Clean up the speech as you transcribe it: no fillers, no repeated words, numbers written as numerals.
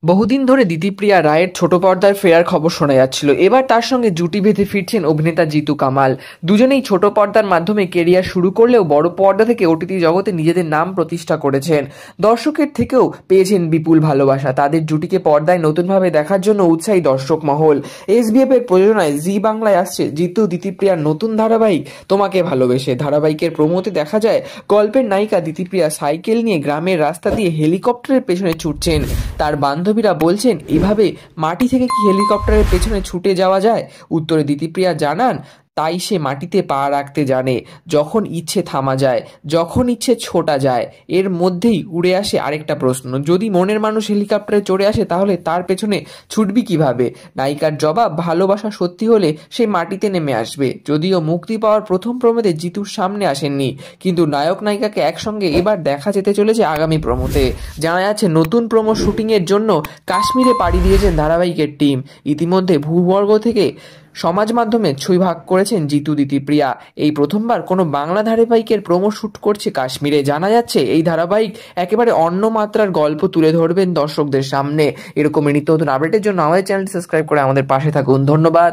বহুদিন ধরে দিতিপ্রিয়া রায়ের ছোট পর্দায় ফেরার খবর শোনা যাচ্ছিল। এবার তার সঙ্গে জুটি বেঁধে ফিরছেন অভিনেতা জিতু কামাল। দুজনেই ছোট পর্দার মাধ্যমে কেরিয়ার শুরু করলেও বড় পর্দা থেকে ওটিটি জগতে নিজেদের নাম প্রতিষ্ঠা করেছেন। দর্শকের থেকেও পেয়েছেন বিপুল ভালোবাসা। তাদের জুটিকে পর্দায় নতুনভাবে দেখার জন্য উৎসাহী দর্শক মহল। এসবিএফ এর প্রযোজনায় জি বাংলায় আসছে জিতু দিতিপ্রিয়ার নতুন ধারাবাহিক তোমাকে ভালোবেসে। ধারাবাহিকের প্রোমোতে দেখা যায় গল্পের নায়িকা দিতিপ্রিয়া সাইকেল নিয়ে গ্রামের রাস্তা দিয়ে হেলিকপ্টারের পেছনে ছুটছেন। তার বান্ধবীরা বলছেন, এভাবে মাটি থেকে কি হেলিকপ্টারের পেছনে ছুটে যাওয়া যায়? উত্তরে দিতিপ্রিয়া জানান, তাই সে মাটিতে পা রাখতে জানে। যখন ইচ্ছে থামা যায়, যখন ইচ্ছে ছোটা যায়। এর মধ্যেই উড়ে আসে আরেকটা প্রশ্ন, যদি মনের মানুষ হেলিকপ্টারে চড়ে আসে তাহলে তার পেছনে ছুটবি কিভাবে? নায়িকার জবাব, ভালোবাসা সত্যি হলে সে মাটিতে নেমে আসবে। যদিও মুক্তি পাওয়ার প্রথম প্রমোতে জিতুর সামনে আসেননি, কিন্তু নায়ক নায়িকাকে একসঙ্গে এবার দেখা যেতে চলেছে আগামী প্রমোতে। জানা যাচ্ছে নতুন প্রোমো শুটিংয়ের জন্য কাশ্মীরে পাড়ি দিয়েছেন ধারাবাহিকের টিম। ইতিমধ্যে ভূবর্গ থেকে সমাজ মাধ্যমে ছবি ভাগ করেছেন জিতু দিতিপ্রিয়া। এই প্রথমবার কোনো বাংলা ধারাবাহিকের প্রোমো শুট করছে কাশ্মীরে। জানা যাচ্ছে এই ধারাবাহিক একেবারে অন্য মাত্রার গল্প তুলে ধরবেন দর্শকদের সামনে। এরকম নিত্য নতুন আপডেটের জন্য আমাদের চ্যানেলটি সাবস্ক্রাইব করে আমাদের পাশে থাকুন। ধন্যবাদ।